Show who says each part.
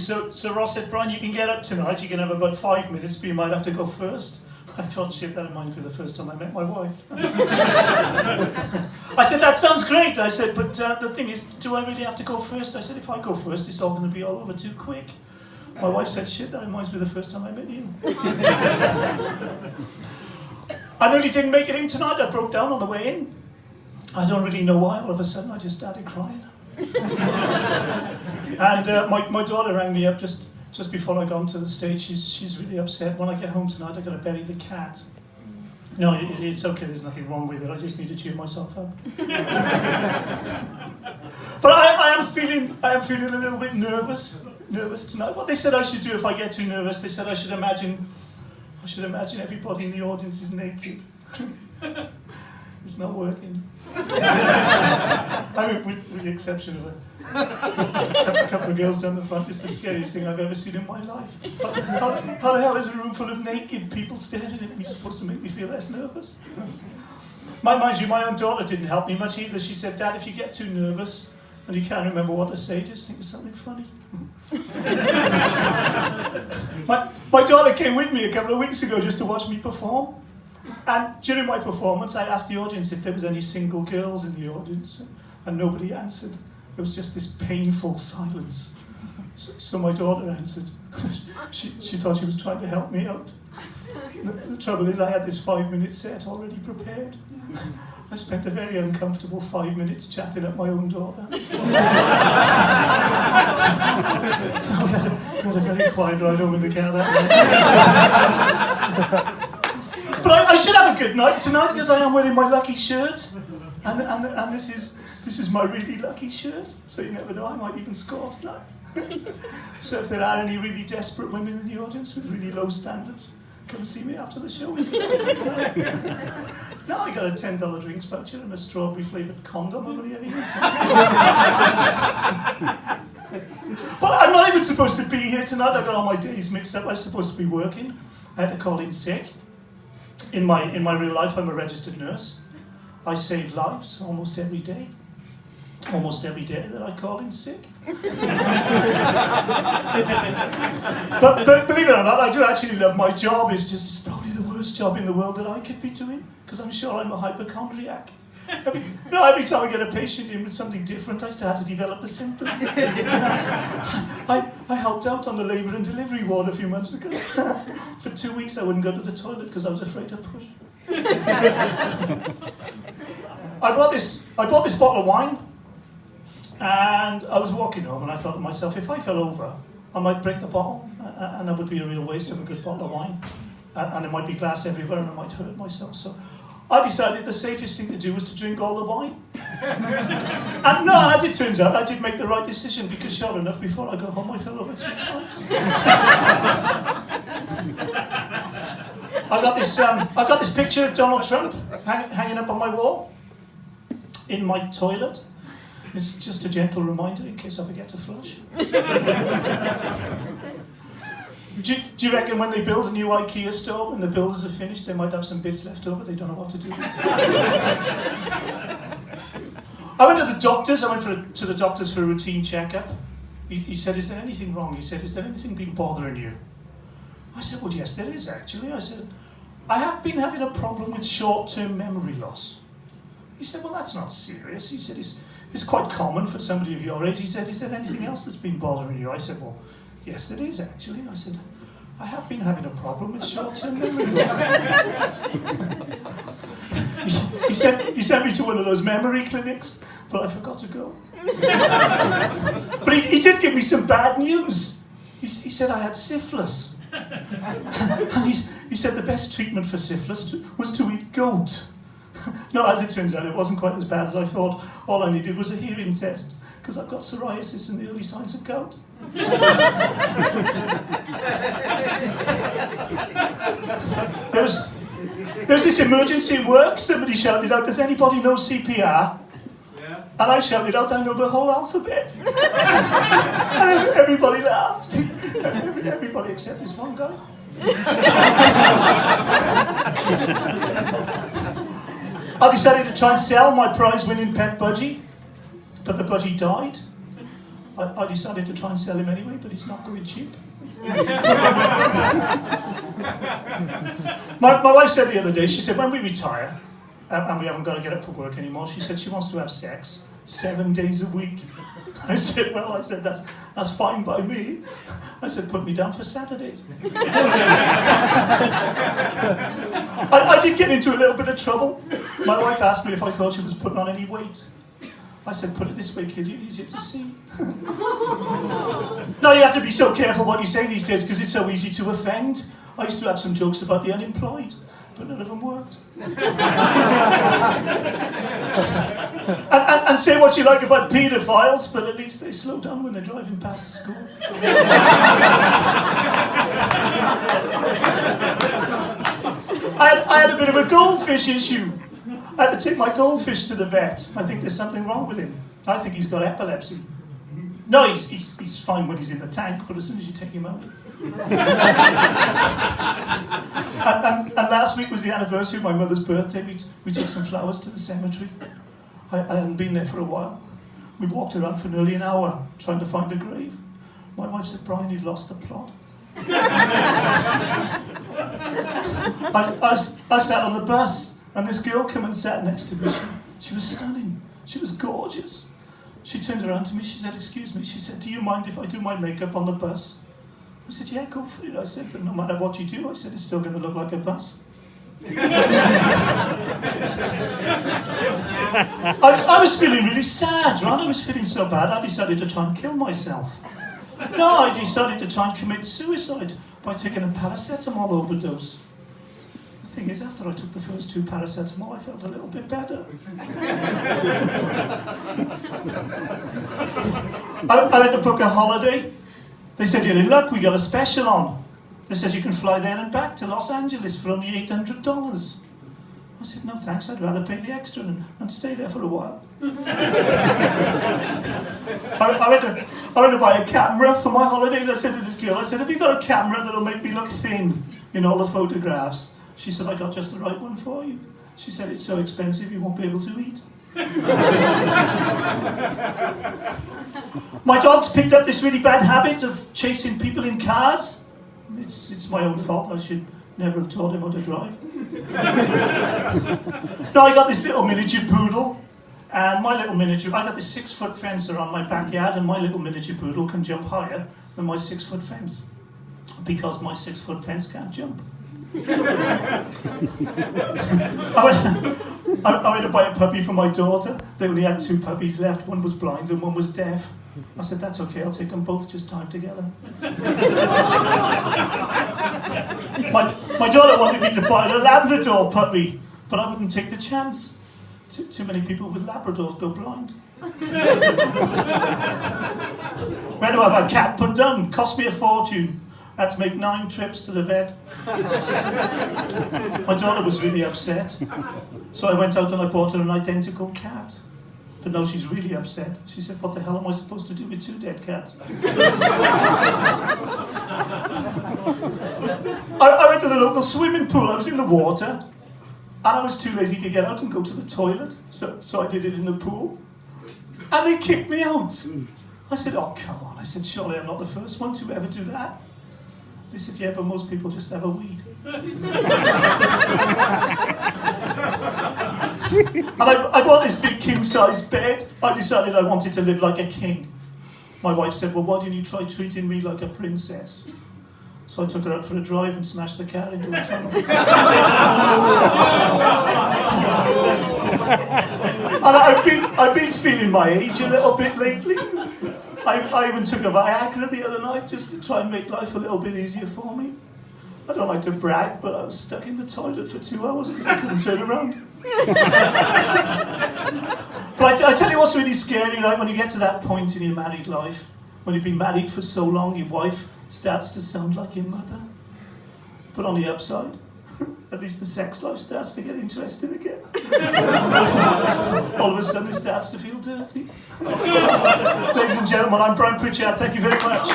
Speaker 1: So Ross said, Brian, you can get up tonight, you can have about 5 minutes, but you might have to go first. I thought, shit, that reminds me of the first time I met my wife. I said, that sounds great. I said, but the thing is, do I really have to go first? I said, if I go first, it's all going to be all over too quick. My wife said, shit, that reminds me of the first time I met you. I nearly didn't make it in tonight. I broke down on the way in. I don't really know why. All of a sudden, I just started crying. And my daughter rang me up just before I got onto the stage. She's really upset. When I get home tonight, I've got to bury the cat. No, it's okay. There's nothing wrong with it. I just need to cheer myself up. But I am feeling a little bit nervous tonight. What they said I should do if I get too nervous, they said I should imagine everybody in the audience is naked. It's not working. I mean, with the exception of a couple of girls down the front, it's the scariest thing I've ever seen in my life. How the hell is a room full of naked people staring at me supposed to make me feel less nervous? Mind you, my own daughter didn't help me much either. She said, Dad, if you get too nervous and you can't remember what to say, just think of something funny. My daughter came with me a couple of weeks ago just to watch me perform. And during my performance, I asked the audience if there was any single girls in the audience, and nobody answered. There was just this painful silence. So my daughter answered. She thought she was trying to help me out. The trouble is I had this 5-minute set already prepared. I spent a very uncomfortable 5 minutes chatting at my own daughter. We had a very quiet ride home in the car that night. But I should have a good night tonight because I am wearing my lucky shirt. And this is my really lucky shirt. So you never know, I might even score tonight. So if there are any really desperate women in the audience with really low standards, come see me after the show. Now I got a $10 drinks voucher and a strawberry flavoured condom over the other. But I'm not even supposed to be here tonight. I got all my days mixed up. I was supposed to be working. I had to call in sick. In my real life, I'm a registered nurse. I save lives almost every day. Almost every day that I call in sick. but believe it or not, I do actually love my job. It's probably the worst job in the world that I could be doing, because I'm sure I'm a hypochondriac. Every time I get a patient in with something different, I start to develop the symptoms. I helped out on the labour and delivery ward a few months ago. For 2 weeks I wouldn't go to the toilet because I was afraid to push. I bought this bottle of wine, and I was walking home and I thought to myself, if I fell over, I might break the bottle, and that would be a real waste of a good bottle of wine. And there might be glass everywhere and I might hurt myself. So I decided the safest thing to do was to drink all the wine. And no, as it turns out, I did make the right decision, because sure enough, before I got home, I fell over 3 times. I got this picture of Donald Trump hanging up on my wall in my toilet. It's just a gentle reminder in case I forget to flush. Do you reckon when they build a new IKEA store, when the builders are finished, they might have some bits left over, they don't know what to do with? I went to the doctors. I went to the doctors for a routine checkup. He said, is there anything wrong? He said, is there anything been bothering you? I said, well, yes, there is actually. I said, I have been having a problem with short-term memory loss. He said, well, that's not serious. He said, it's quite common for somebody of your age. He said, is there anything else that's been bothering you? I said, well, yes, there is actually. I said, I have been having a problem with short-term memory loss. he sent me to one of those memory clinics, but I forgot to go. But he did give me some bad news. He said I had syphilis. And he said the best treatment for syphilis was to eat goat. No, as it turns out, it wasn't quite as bad as I thought. All I needed was a hearing test, because I've got psoriasis and the early signs of gout. There was this emergency at work. Somebody shouted out, does anybody know CPR? Yeah. And I shouted out, I know the whole alphabet. And everybody laughed. Everybody except this one guy. I decided to try and sell my prize-winning pet budgie, but the budgie died. I decided to try and sell him anyway, but he's not going cheap. My wife said the other day, she said, when we retire, and we haven't got to get up for work anymore, she said she wants to have sex 7 days a week. I said, well, that's fine by me. I said, put me down for Saturdays. I did get into a little bit of trouble. My wife asked me if I thought she was putting on any weight. I said, put it this way, kid, you're easier to see. No, you have to be so careful what you say these days because it's so easy to offend. I used to have some jokes about the unemployed, but none of them worked. and say what you like about paedophiles, but at least they slow down when they're driving past the school. I had a bit of a goldfish issue. I had to take my goldfish to the vet. I think there's something wrong with him. I think he's got epilepsy. No, he's fine when he's in the tank, but as soon as you take him out. and last week was the anniversary of my mother's birthday. We took some flowers to the cemetery. I hadn't been there for a while. We walked around for nearly an hour trying to find a grave. My wife said, Brian, you've lost the plot. I sat on the bus. And this girl came and sat next to me. She was stunning. She was gorgeous. She turned around to me. She said, excuse me. She said, do you mind if I do my makeup on the bus? I said, yeah, go for it. I said, but no matter what you do, I said, it's still going to look like a bus. I was feeling really sad, right? I was feeling so bad, I decided to try and kill myself. No, I decided to try and commit suicide by taking a paracetamol overdose. The thing is, after I took the first 2 paracetamol, I felt a little bit better. I went to book a holiday. They said, you're in luck, we got a special on. They said, you can fly there and back to Los Angeles for only $800. I said, no thanks, I'd rather pay the extra and stay there for a while. I went to buy a camera for my holidays. I said to this girl, I said, have you got a camera that'll make me look thin in all the photographs? She said, I got just the right one for you. She said, it's so expensive you won't be able to eat. My dog's picked up this really bad habit of chasing people in cars. It's my own fault. I should never have taught him how to drive. No, I got this little miniature poodle, and my little miniature, I got this 6-foot fence around my backyard, and my little miniature poodle can jump higher than my 6-foot fence, because my 6-foot fence can't jump. I went to buy a puppy for my daughter. They only had 2 puppies left. One was blind and one was deaf. I said, that's okay, I'll take them both just tied together. My daughter wanted me to buy a Labrador puppy, but I wouldn't take the chance. Too many people with Labradors go blind. We had to have a cat put down, cost me a fortune. I had to make 9 trips to the vet. My daughter was really upset, so I went out and I bought her an identical cat. But now she's really upset. She said, what the hell am I supposed to do with 2 dead cats? I went to the local swimming pool. I was in the water, and I was too lazy to get out and go to the toilet, so I did it in the pool. And they kicked me out. I said, oh, come on. I said, surely I'm not the first one to ever do that. They said, yeah, but most people just have a wee. And I bought this big king-size bed. I decided I wanted to live like a king. My wife said, well, why didn't you try treating me like a princess? So I took her out for a drive and smashed the car into a tunnel. And I've been feeling my age a little bit lately. I even took a Viagra the other night just to try and make life a little bit easier for me. I don't like to brag, but I was stuck in the toilet for 2 hours because I couldn't turn around. But I tell you what's really scary, right? When you get to that point in your married life, when you've been married for so long, your wife starts to sound like your mother. But on the upside, at least the sex life starts to get interesting again. All of a sudden it starts to feel dirty. Ladies and gentlemen, I'm Brian Pritchard. Thank you very much.